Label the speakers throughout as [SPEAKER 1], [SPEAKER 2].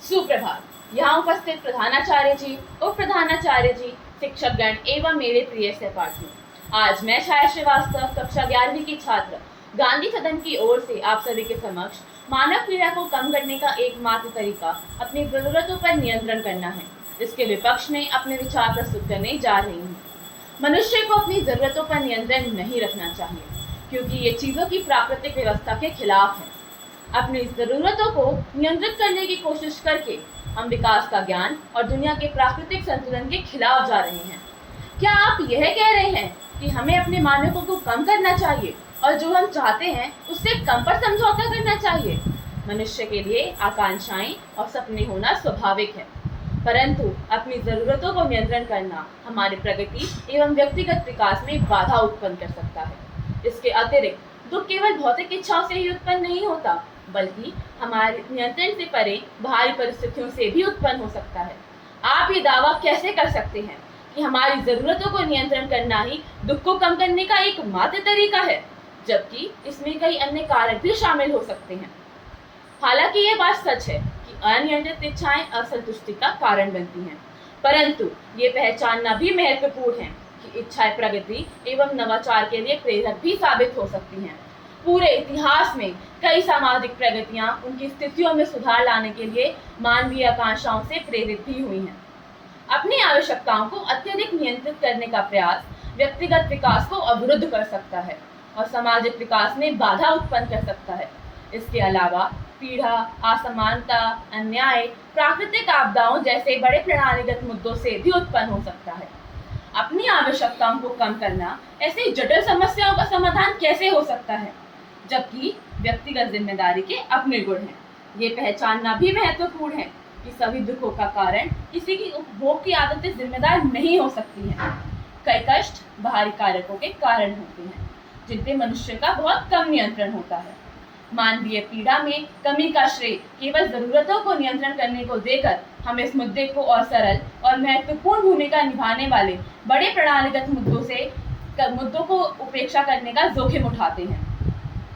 [SPEAKER 1] सुप्रभात। यहाँ उपस्थित प्रधानाचार्य जी, उप प्रधानाचार्य जी, शिक्षकगण एवं मेरे प्रिय सहपाठियों, आज मैं छाया श्रीवास्तव कक्षा 11वीं की छात्र गांधी सदन की ओर से आप सभी के समक्ष मानव पीड़ा को कम करने का एकमात्र तरीका अपनी जरूरतों पर नियंत्रण करना है, इसके विपक्ष में अपने विचार प्रस्तुत करने जा रही हूँ। मनुष्य को अपनी जरूरतों पर नियंत्रण नहीं रखना चाहिए, क्योंकि ये चीजों की प्राकृतिक व्यवस्था के खिलाफ है। अपनी जरूरतों को नियंत्रित करने की कोशिश करके हम विकास का ज्ञान और दुनिया के प्राकृतिक संतुलन के खिलाफ जा रहे हैं। क्या आप यह कह रहे हैं कि हमें अपने मानकों को कम करना चाहिए और जो हम चाहते हैं उससे कम पर समझौता करना चाहिए? मनुष्य के लिए आकांक्षाएं और सपने होना स्वाभाविक है, परंतु अपनी जरूरतों को नियंत्रण करना हमारी प्रगति एवं व्यक्तिगत विकास में बाधा उत्पन्न कर सकता है। इसके अतिरिक्त दुख केवल भौतिक इच्छाओं से ही उत्पन्न नहीं होता, बल्कि हमारे नियंत्रण से परे बाहरी परिस्थितियों से भी उत्पन्न हो सकता है। आप ये दावा कैसे कर सकते हैं कि हमारी जरूरतों को नियंत्रण करना ही दुख को कम करने का एकमात्र तरीका है, जबकि इसमें कई अन्य कारक भी शामिल हो सकते हैं? हालांकि ये बात सच है कि अनियंत्रित इच्छाएं असंतुष्टि का कारण बनती हैं, परंतु ये पहचानना भी महत्वपूर्ण है कि इच्छाएं प्रगति एवं नवाचार के लिए प्रेरक भी साबित हो सकती हैं। पूरे इतिहास में कई सामाजिक प्रगतियां उनकी स्थितियों में सुधार लाने के लिए मानवीय आकांक्षाओं से प्रेरित भी हुई हैं। अपनी आवश्यकताओं को अत्यधिक नियंत्रित करने का प्रयास व्यक्तिगत विकास को अवरुद्ध कर सकता है और सामाजिक विकास में बाधा उत्पन्न कर सकता है। इसके अलावा पीड़ा, असमानता, अन्याय, प्राकृतिक आपदाओं जैसे बड़े प्रणालीगत मुद्दों से भी उत्पन्न हो सकता है। अपनी आवश्यकताओं को कम करना ऐसी जटिल समस्याओं का समाधान कैसे हो सकता है, जबकि व्यक्तिगत जिम्मेदारी के अपने गुण हैं? ये पहचानना भी महत्वपूर्ण है कि सभी दुखों का कारण किसी की उपभोग की आदतें जिम्मेदार नहीं हो सकती हैं। कई कष्ट बाहरी कारकों के कारण होते हैं, जिन पे मनुष्य का बहुत कम नियंत्रण होता है। मानवीय पीड़ा में कमी का श्रेय केवल जरूरतों को नियंत्रण करने को देकर हम इस मुद्दे को और सरल और महत्वपूर्ण भूमिका निभाने वाले बड़े प्रणालीगत मुद्दों को उपेक्षा करने का जोखिम उठाते हैं।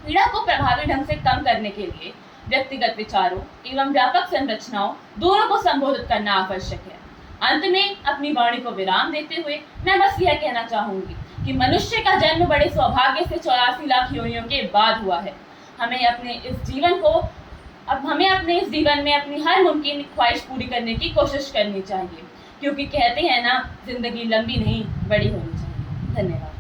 [SPEAKER 1] पीड़ा को प्रभावी ढंग से कम करने के लिए व्यक्तिगत विचारों एवं व्यापक संरचनाओं दोनों को संबोधित करना आवश्यक है। अंत में अपनी वाणी को विराम देते हुए मैं बस यह कहना चाहूंगी कि मनुष्य का जन्म बड़े सौभाग्य से 84 लाख योनियों के बाद हुआ है। हमें अपने इस जीवन में अपनी हर मुमकिन ख्वाहिश पूरी करने की कोशिश करनी चाहिए, क्योंकि कहते हैं ना, जिंदगी लंबी नहीं बड़ी होनी चाहिए। धन्यवाद।